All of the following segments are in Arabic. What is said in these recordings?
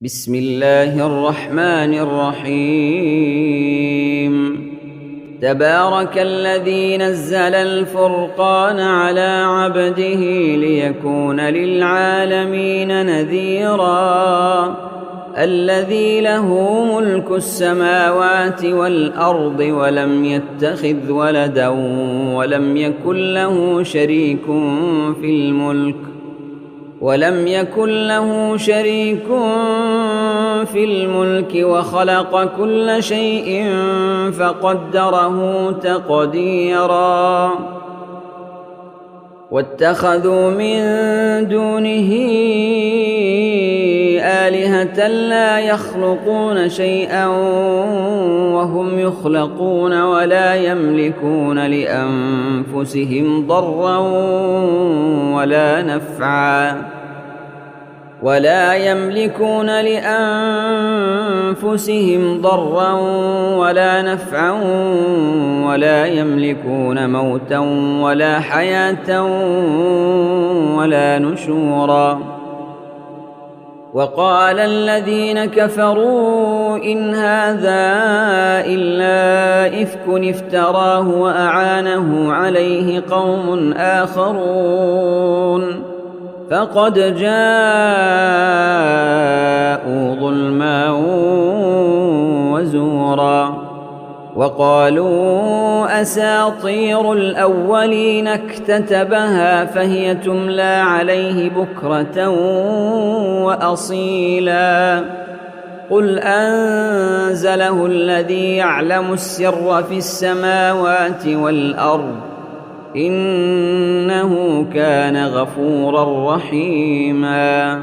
بسم الله الرحمن الرحيم. تبارك الذي نزل الفرقان على عبده ليكون للعالمين نذيرا. الذي له ملك السماوات والأرض ولم يتخذ ولدا ولم يكن له شريك في الملك وخلق كل شيء فقدره تقديرا. واتخذوا من دونه آلهة لا يخلقون شيئا وهم يخلقون ولا يملكون لأنفسهم ضرا ولا نفعا ولا يملكون موتا ولا حياة ولا نشورا. وقال الذين كفروا إن هذا إلا إفك افتراه وأعانه عليه قوم آخرون فقد جاءوا ظلما وزورا. وقالوا أساطير الأولين اكتتبها فهي تملى عليه بكرة وأصيلا. قل أنزله الذي يعلم السر في السماوات والأرض إنه كان غفورا رحيما.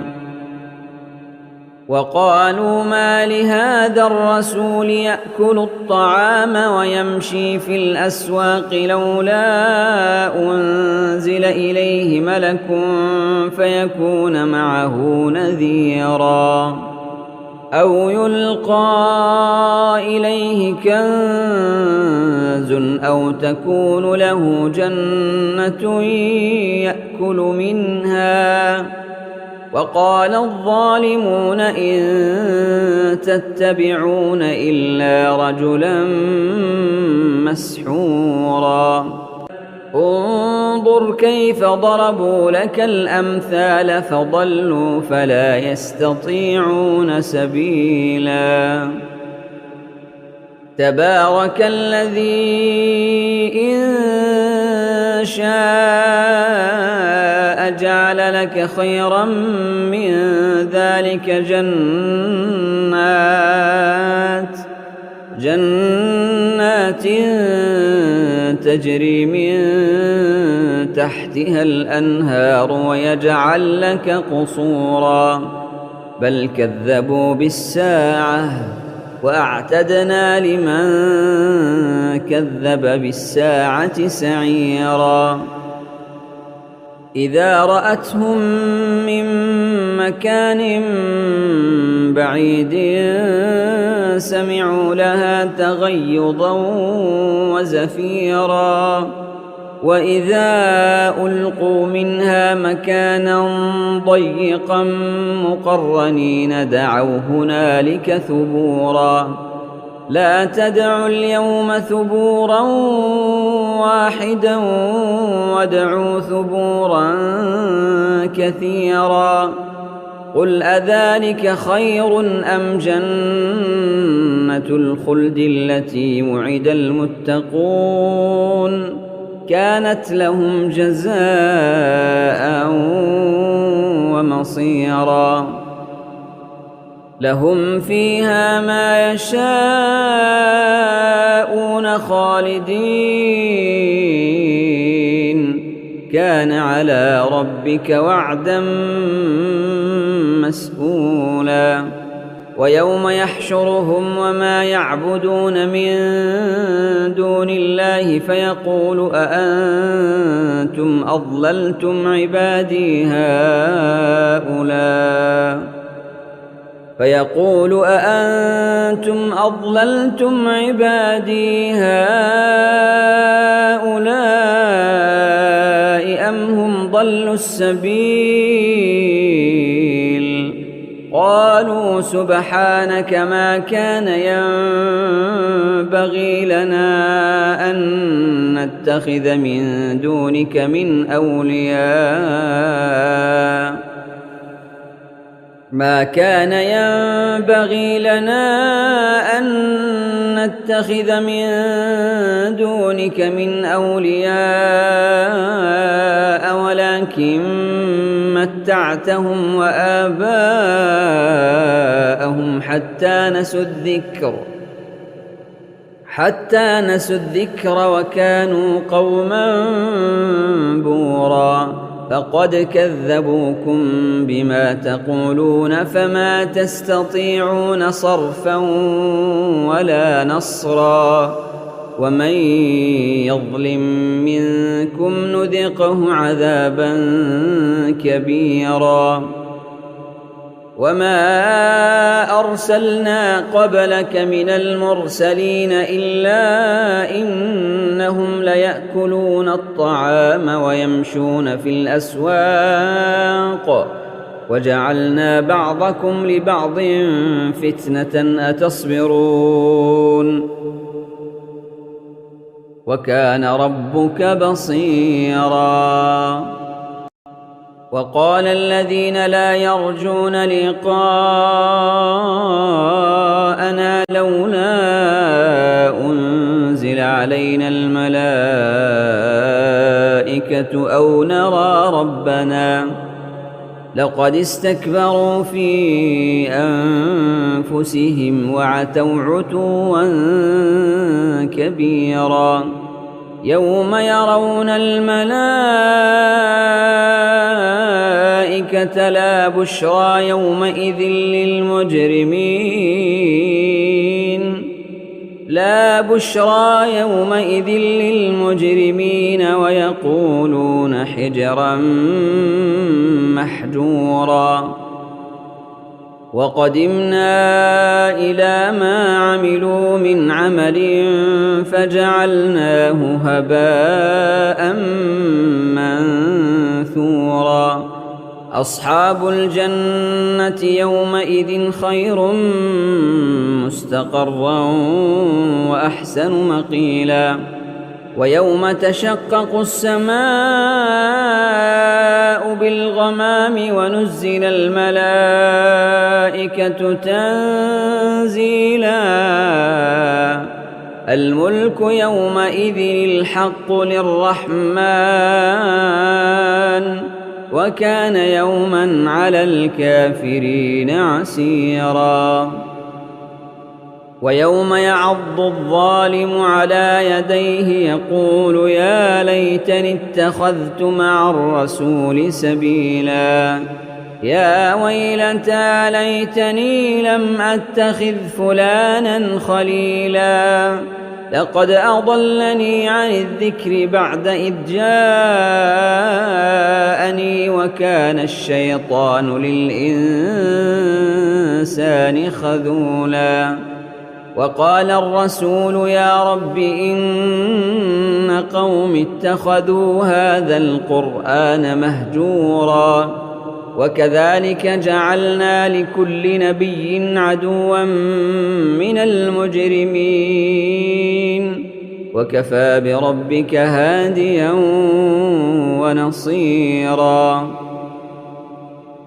وقالوا ما لهذا الرسول يأكل الطعام ويمشي في الأسواق لولا أنزل إليه ملك فيكون معه نذيرا أو يلقى إليه كنز أو تكون له جنة يأكل منها. وقال الظالمون إن تتبعون إلا رجلا مسحورا. انظر كيف ضربوا لك الأمثال فضلوا فلا يستطيعون سبيلا. تبارك الذي إن شاء جعل لك خيرا من ذلك جنات تجري من تحتها الأنهار ويجعل لك قصورا بل كذبوا بالساعة وأعتدنا لمن كذب بالساعة سعيرا. إذا رأتهم من مكان بعيد سمعوا لها تغيظا وزفيرا. وإذا ألقوا منها مكانا ضيقا مقرنين دعوا هنالك ثبورا. لا تدعوا اليوم ثبورا واحدا وادعوا ثبورا كثيرا. قل أذلك خير أم جنة الخلد التي وعد المتقون كانت لهم جزاء ومصيرا. لهم فيها ما يشاءون خالدين كان على ربك وعدا مسئولا. ويوم يحشرهم وما يعبدون من دون الله فيقول أأنتم أضللتم عبادي هؤلاء أم هم ضلوا السبيل قالوا سبحانك ما كان ينبغي لنا أن نتخذ من دونك من أولياء ولكن متعتهم وآباءهم حتى نسوا الذكر وكانوا قوما بورا فقد كذبوكم بما تقولون فما تستطيعون صرفا ولا نصرا ومن يظلم منكم نذقه عذابا كبيرا وما أرسلنا قبلك من المرسلين إلا إنهم ليأكلون الطعام ويمشون في الأسواق وجعلنا بعضكم لبعض فتنة أتصبرون وكان ربك بصيرا وقال الذين لا يرجون لقاءنا لولا أنزل علينا الملائكة أو نرى ربنا لقد استكبروا في أنفسهم وعتوا عتوا كبيرا يوم يرون الملائكة لا بشرى يومئذ للمجرمين ويقولون حجرا محجورا وقدمنا إلى ما عملوا من عمل فجعلناه هباء منثورا أصحاب الجنة يومئذ خير مستقرا وأحسن مقيلا ويوم تشقق السماء بالغمام ونزل الملائكة تنزيلا الملك يومئذ الحق للرحمن وكان يوما على الكافرين عسيرا ويوم يعض الظالم على يديه يقول يا ليتني اتخذت مع الرسول سبيلا يا ويلتى ليتني لم أتخذ فلانا خليلا لقد أضلني عن الذكر بعد إذ جاءني وكان الشيطان للإنسان خذولا وقال الرسول يا رب إن قوم اتخذوا هذا القرآن مهجورا وكذلك جعلنا لكل نبي عدوا من المجرمين وكفى بربك هاديا ونصيرا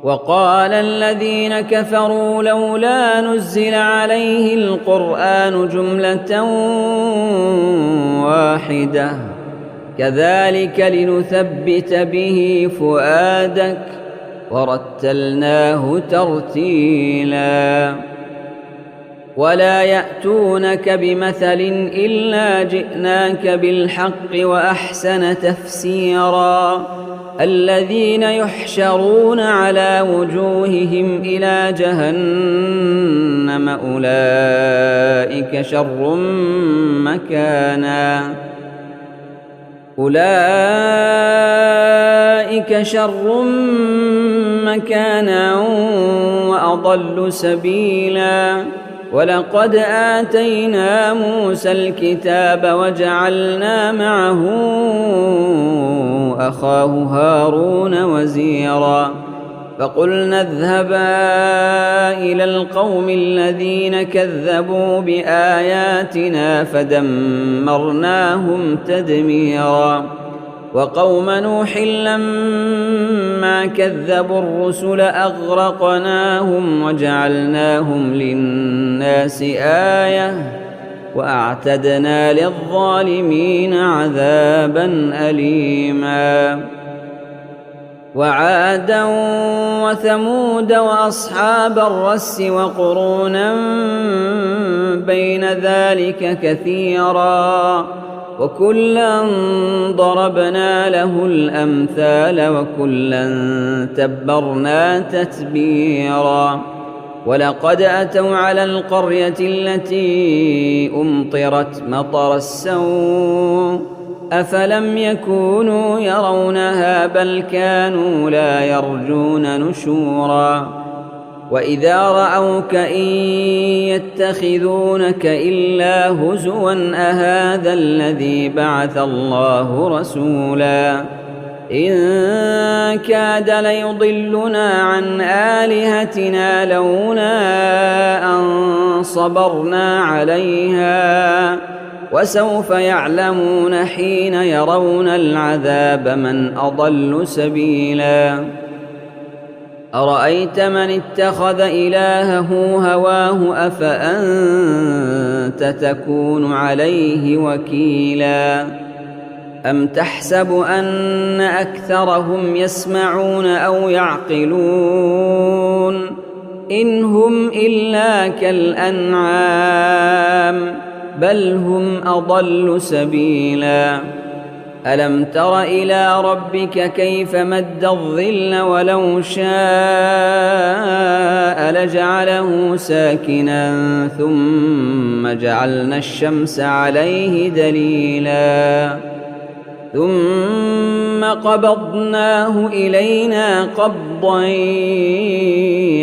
وقال الذين كفروا لولا نزل عليه القرآن جملة واحدة كذلك لنثبت به فؤادك ورتلناه ترتيلا ولا يأتونك بمثل إلا جئناك بالحق وأحسن تفسيرا الذين يحشرون على وجوههم إلى جهنم أولئك شر مكانا وأضل سبيلا ولقد آتينا موسى الكتاب وجعلنا معه أخاه هارون وزيرا فقلنا اذهبا إلى القوم الذين كذبوا بآياتنا فدمرناهم تدميرا وقوم نوح لما كذبوا الرسل أغرقناهم وجعلناهم للناس آية وأعتدنا للظالمين عذابا أليما وعادا وثمود وأصحاب الرس وقرونا بين ذلك كثيرا وكلا ضربنا له الأمثال وكلا تبرنا تتبيرا ولقد أتوا على القرية التي أمطرت مطر السوء أفلم يكونوا يرونها بل كانوا لا يرجون نشورا وإذا رأوك إن يتخذونك إلا هزوا أهذا الذي بعث الله رسولا إن كاد ليضلنا عن آلهتنا لولا أن صبرنا عليها وسوف يعلمون حين يرون العذاب من أضل سبيلا أرأيت من اتخذ إلهه هواه أفأنت تكون عليه وكيلا أم تحسب أن أكثرهم يسمعون أو يعقلون إن هم إلا كالأنعام بل هم أضل سبيلا ألم تر إلى ربك كيف مد الظل ولو شاء لجعله ساكنا ثم جعلنا الشمس عليه دليلا ثم قبضناه إلينا قبضا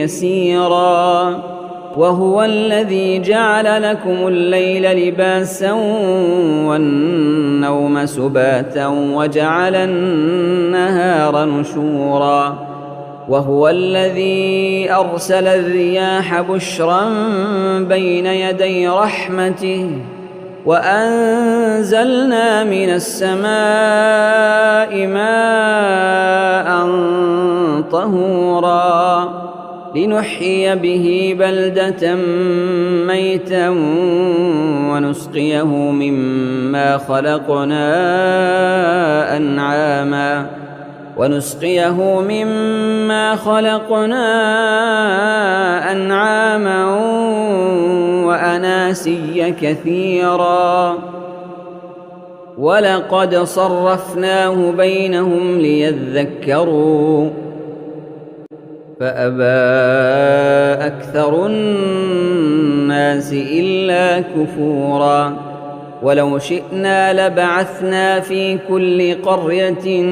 يسيرا وهو الذي جعل لكم الليل لباسا والنوم سباتا وجعل النهار نشورا وهو الذي أرسل الرياح بشرا بين يدي رحمته وأنزلنا من السماء ماء طهورا لنحيي به بلدة ميتا ونسقيه مما خلقنا أنعاما وأناسيا كثيرا ولقد صرفناه بينهم ليذكروا فأبى أكثر الناس إلا كفورا ولو شئنا لبعثنا في كل قرية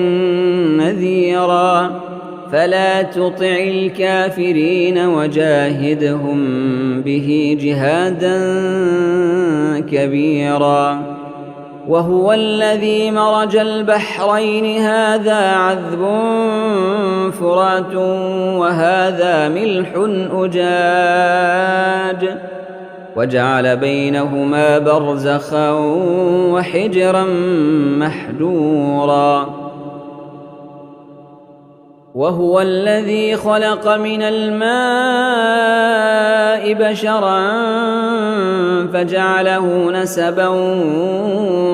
نذيرا فلا تطع الكافرين وجاهدهم به جهادا كبيرا وهو الذي مرج البحرين هذا عذب فرات وهذا ملح أجاج وجعل بينهما برزخا وحجرا محجورا وهو الذي خلق من الماء بشرا فجعله نسبا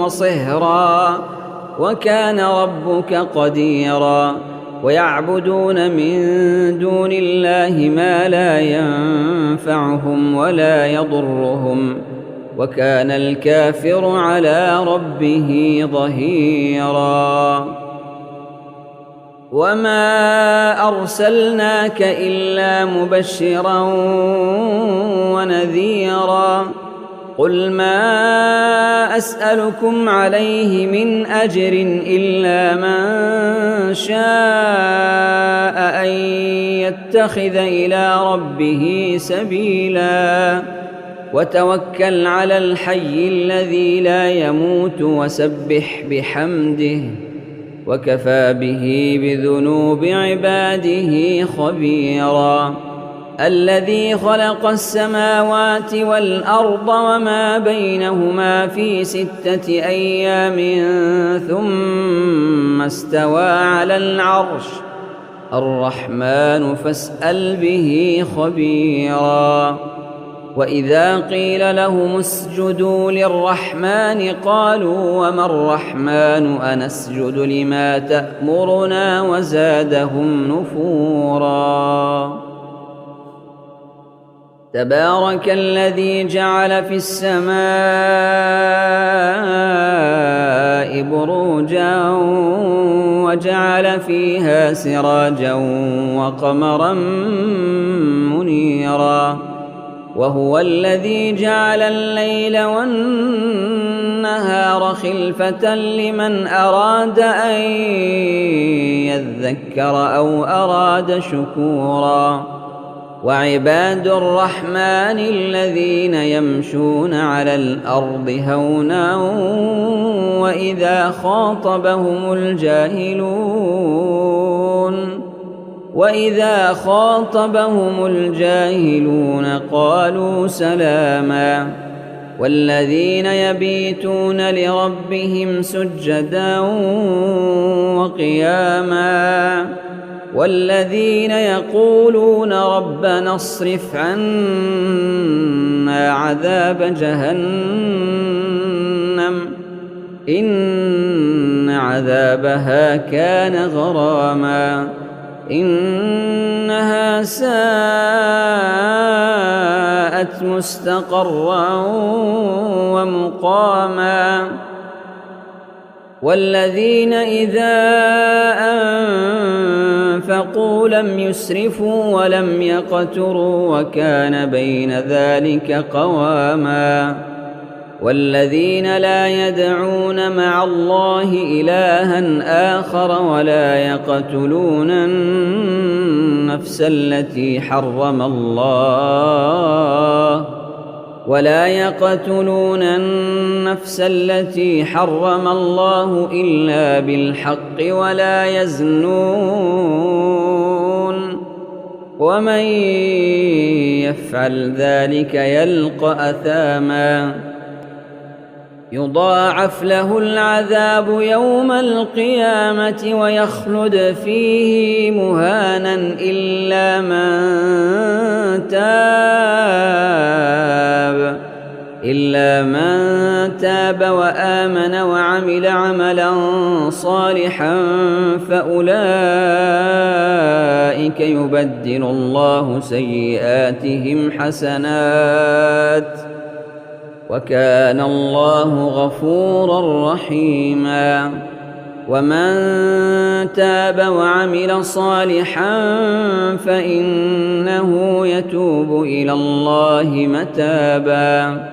وصهرا وكان ربك قديرا ويعبدون من دون الله ما لا ينفعهم ولا يضرهم وكان الكافر على ربه ظهيرا وما أرسلناك إلا مبشرا ونذيرا قل ما أسألكم عليه من أجر إلا من شاء أن يتخذ إلى ربه سبيلا وتوكل على الحي الذي لا يموت وسبح بحمده وكفى به بذنوب عباده خبيرا. الذي خلق السماوات والأرض وما بينهما في 6 أيام ثم استوى على العرش الرحمن فاسأل به خبيرا. وإذا قيل لهم اسجدوا للرحمن قالوا وما الرحمن أنسجد لما تأمرنا وزادهم نفورا. تبارك الذي جعل في السماء بروجا وجعل فيها سراجا وقمرا منيرا. وهو الذي جعل الليل والنهار خلفة لمن أراد أن يذكر أو أراد شكورا. وعباد الرحمن الذين يمشون على الأرض هونا وإذا خاطبهم الجاهلون قالوا سلاما. والذين يبيتون لربهم سجدا وقياما. والذين يقولون ربنا اصرف عنا عذاب جهنم إن عذابها كان غراما إنها ساءت مستقرا ومقاما. والذين إذا أنفقوا لم يسرفوا ولم يقتروا وكان بين ذلك قواما. والذين لا يدعون مع الله إلها آخر ولا يقتلون النفس التي حرم الله إلا بالحق ولا يزنون ومن يفعل ذلك يلقى أثاما يضاعف له العذاب يوم القيامة ويخلد فيه مهانا إلا من تاب وآمن وعمل عملا صالحا فأولئك يبدل الله سيئاتهم حسنات وكان الله غفورا رحيما. ومن تاب وعمل صالحا فإنه يتوب إلى الله متابا.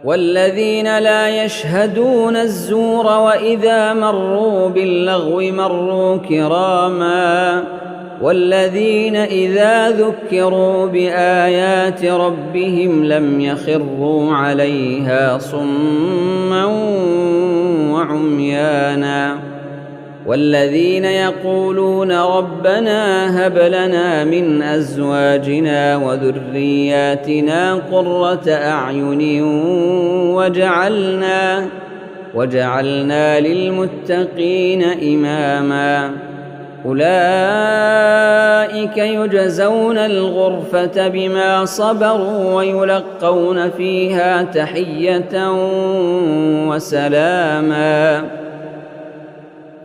والذين لا يشهدون الزور وإذا مروا باللغو مروا كراما. والذين إذا ذكروا بآيات ربهم لم يخروا عليها صما وعميانا. والذين يقولون ربنا هب لنا من أزواجنا وذرياتنا قرة أعين وجعلنا للمتقين إماما. أولئك يجزون الغرفة بما صبروا ويلقون فيها تحية وسلاما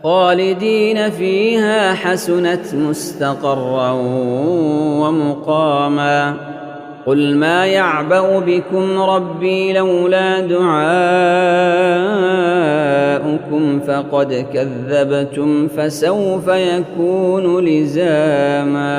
خالدين فيها حسنت مستقرا ومقاما. قل ما يعبأ بكم ربي لولا دعاؤكم فقد كذبتم فسوف يكون لزاما.